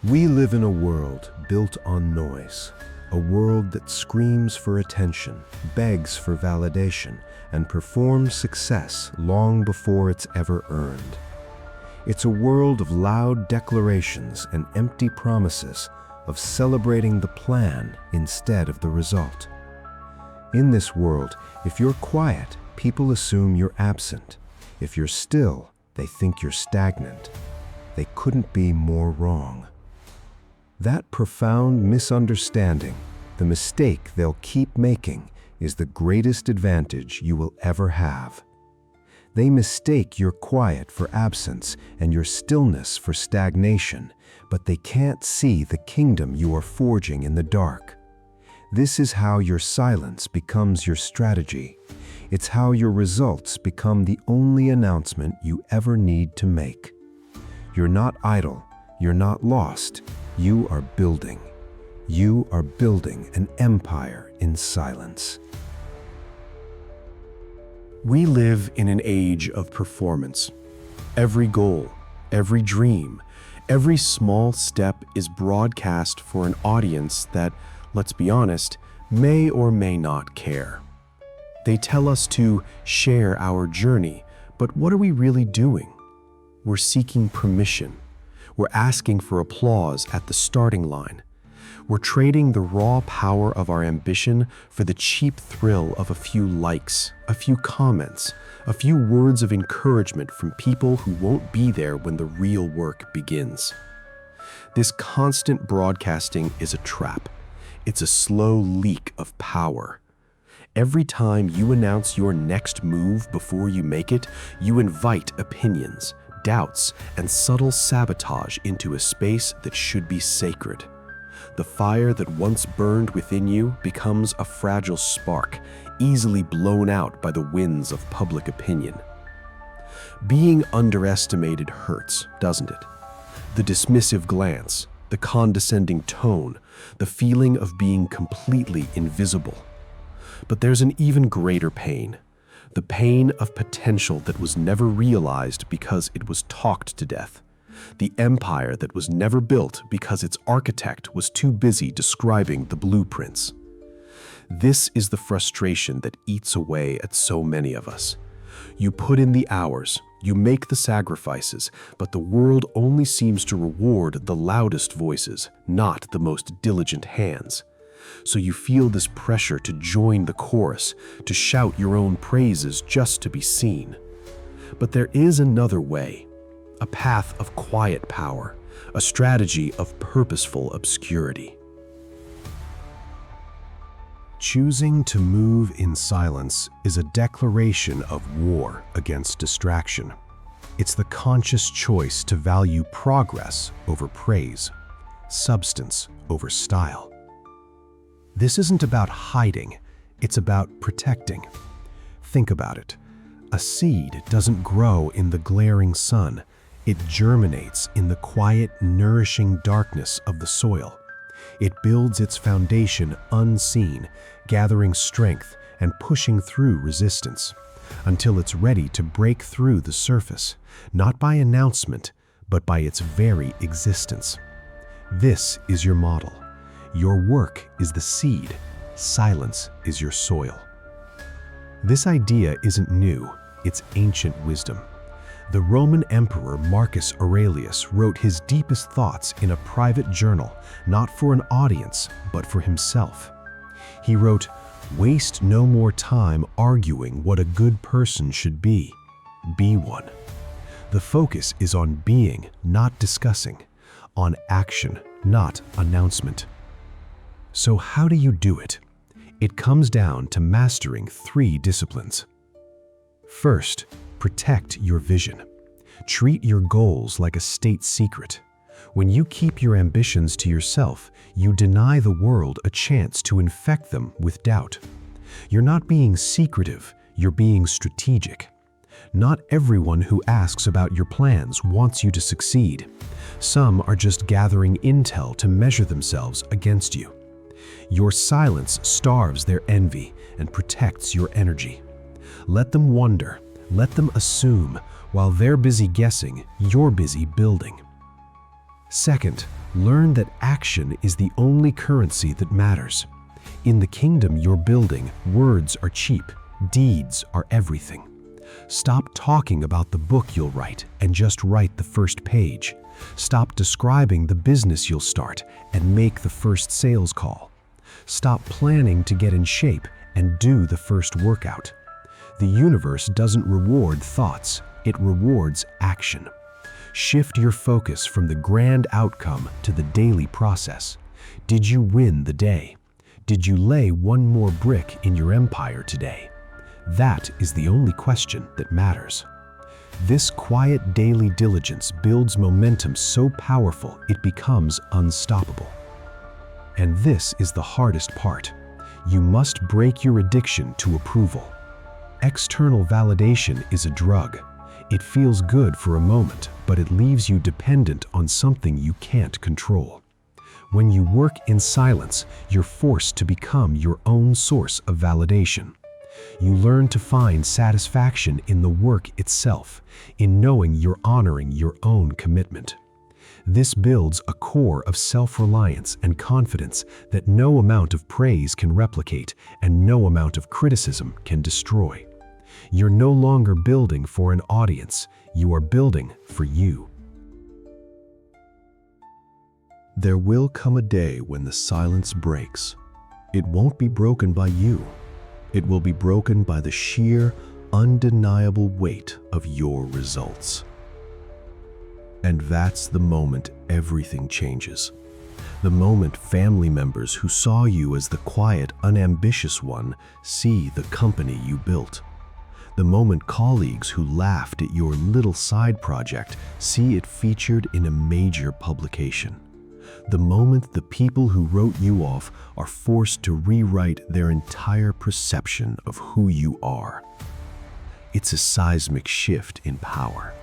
We live in a world built on noise, a world that screams for attention, begs for validation, and performs success long before it's ever earned. It's a world of loud declarations and empty promises, of celebrating the plan instead of the result. In this world, if you're quiet, people assume you're absent. If you're still, they think you're stagnant. They couldn't be more wrong. That profound misunderstanding, the mistake they'll keep making, is the greatest advantage you will ever have. They mistake your quiet for absence and your stillness for stagnation, but they can't see the kingdom you are forging in the dark. This is how your silence becomes your strategy. It's how your results become the only announcement you ever need to make. You're not idle. You're not lost. You are building. You are building an empire in silence. We live in an age of performance. Every goal, every dream, every small step is broadcast for an audience that, let's be honest, may or may not care. They tell us to share our journey, but what are we really doing? We're seeking permission. We're asking for applause at the starting line. We're trading the raw power of our ambition for the cheap thrill of a few likes, a few comments, a few words of encouragement from people who won't be there when the real work begins. This constant broadcasting is a trap. It's a slow leak of power. Every time you announce your next move before you make it, you invite opinions, doubts, and subtle sabotage into a space that should be sacred. The fire that once burned within you becomes a fragile spark, easily blown out by the winds of public opinion. Being underestimated hurts, doesn't it? The dismissive glance, the condescending tone, the feeling of being completely invisible. But there's an even greater pain. The pain of potential that was never realized because it was talked to death. The empire that was never built because its architect was too busy describing the blueprints. This is the frustration that eats away at so many of us. You put in the hours, you make the sacrifices, but the world only seems to reward the loudest voices, not the most diligent hands. So you feel this pressure to join the chorus, to shout your own praises just to be seen. But there is another way, a path of quiet power, a strategy of purposeful obscurity. Choosing to move in silence is a declaration of war against distraction. It's the conscious choice to value progress over praise, substance over style. This isn't about hiding, it's about protecting. Think about it. A seed doesn't grow in the glaring sun. It germinates in the quiet, nourishing darkness of the soil. It builds its foundation unseen, gathering strength and pushing through resistance, until it's ready to break through the surface, not by announcement, but by its very existence. This is your model. Your work is the seed. Silence is your soil. This idea isn't new, it's ancient wisdom. The Roman Emperor Marcus Aurelius wrote his deepest thoughts in a private journal, not for an audience, but for himself. He wrote, "Waste no more time arguing what a good person should be. Be one." The focus is on being, not discussing, on action, not announcement. So how do you do it? It comes down to mastering 3 disciplines. First, protect your vision. Treat your goals like a state secret. When you keep your ambitions to yourself, you deny the world a chance to infect them with doubt. You're not being secretive, you're being strategic. Not everyone who asks about your plans wants you to succeed. Some are just gathering intel to measure themselves against you. Your silence starves their envy and protects your energy. Let them wonder, let them assume. While they're busy guessing, you're busy building. Second, Learn that action is the only currency that matters. In the kingdom you're building, words are cheap, deeds are everything. Stop talking about the book you'll write and just write the first page. Stop describing the business you'll start and make the first sales call. Stop planning to get in shape and do the first workout. The universe doesn't reward thoughts, it rewards action. Shift your focus from the grand outcome to the daily process. Did you win the day? Did you lay one more brick in your empire today? That is the only question that matters. This quiet daily diligence builds momentum so powerful it becomes unstoppable. And this is the hardest part. You must break your addiction to approval. External validation is a drug. It feels good for a moment, but it leaves you dependent on something you can't control. When you work in silence, you're forced to become your own source of validation. You learn to find satisfaction in the work itself, in knowing you're honoring your own commitment. This builds a core of self-reliance and confidence that no amount of praise can replicate and no amount of criticism can destroy. You're no longer building for an audience, you are building for you. There will come a day when the silence breaks. It won't be broken by you. It will be broken by the sheer, undeniable weight of your results. And that's the moment everything changes. The moment family members who saw you as the quiet, unambitious one see the company you built. The moment colleagues who laughed at your little side project see it featured in a major publication. The moment the people who wrote you off are forced to rewrite their entire perception of who you are. It's a seismic shift in power.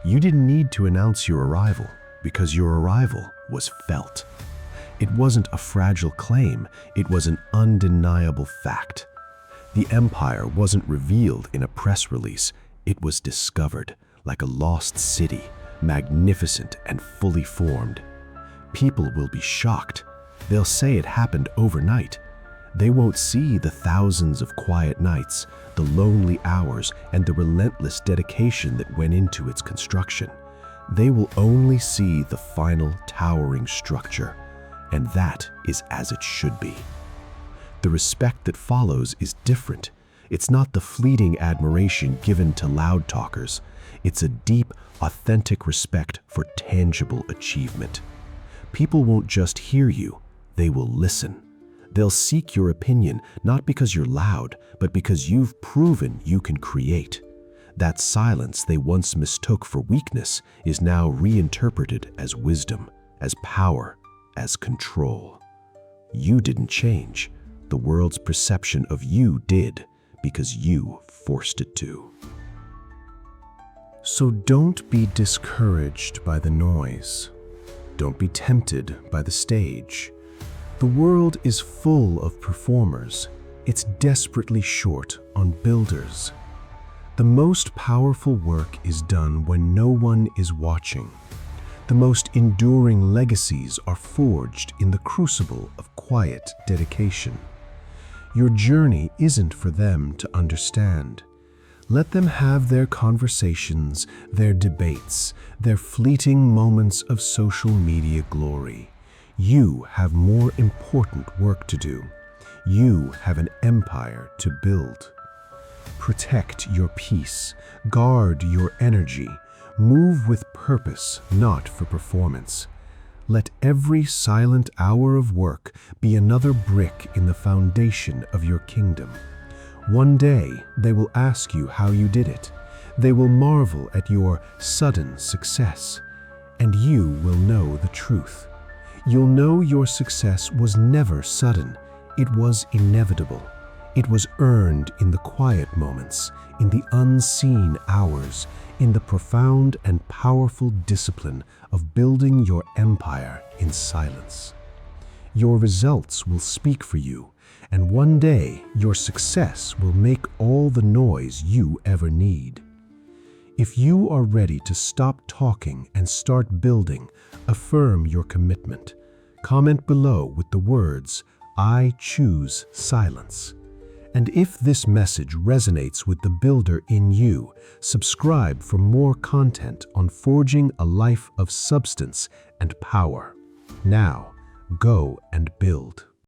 You didn't need to announce your arrival because your arrival was felt. It wasn't a fragile claim, it was an undeniable fact. The empire wasn't revealed in a press release, it was discovered like a lost city, magnificent and fully formed. People will be shocked. They'll say it happened overnight. They won't see the thousands of quiet nights, the lonely hours, and the relentless dedication that went into its construction. They will only see the final towering structure, and that is as it should be. The respect that follows is different. It's not the fleeting admiration given to loud talkers. It's a deep, authentic respect for tangible achievement. People won't just hear you, they will listen. They'll seek your opinion not because you're loud, but because you've proven you can create. That silence they once mistook for weakness is now reinterpreted as wisdom, as power, as control. You didn't change. The world's perception of you did, because you forced it to. So don't be discouraged by the noise. Don't be tempted by the stage. The world is full of performers. It's desperately short on builders. The most powerful work is done when no one is watching. The most enduring legacies are forged in the crucible of quiet dedication. Your journey isn't for them to understand. Let them have their conversations, their debates, their fleeting moments of social media glory. You have more important work to do. You have an empire to build. Protect your peace, guard your energy, move with purpose, not for performance. Let every silent hour of work be another brick in the foundation of your kingdom. One day, they will ask you how you did it. They will marvel at your sudden success, and you will know the truth. You'll know your success was never sudden. It was inevitable. It was earned in the quiet moments, in the unseen hours, in the profound and powerful discipline of building your empire in silence. Your results will speak for you, and one day your success will make all the noise you ever need. If you are ready to stop talking and start building, affirm your commitment. Comment below with the words, "I choose silence." And if this message resonates with the builder in you, subscribe for more content on forging a life of substance and power. Now, go and build.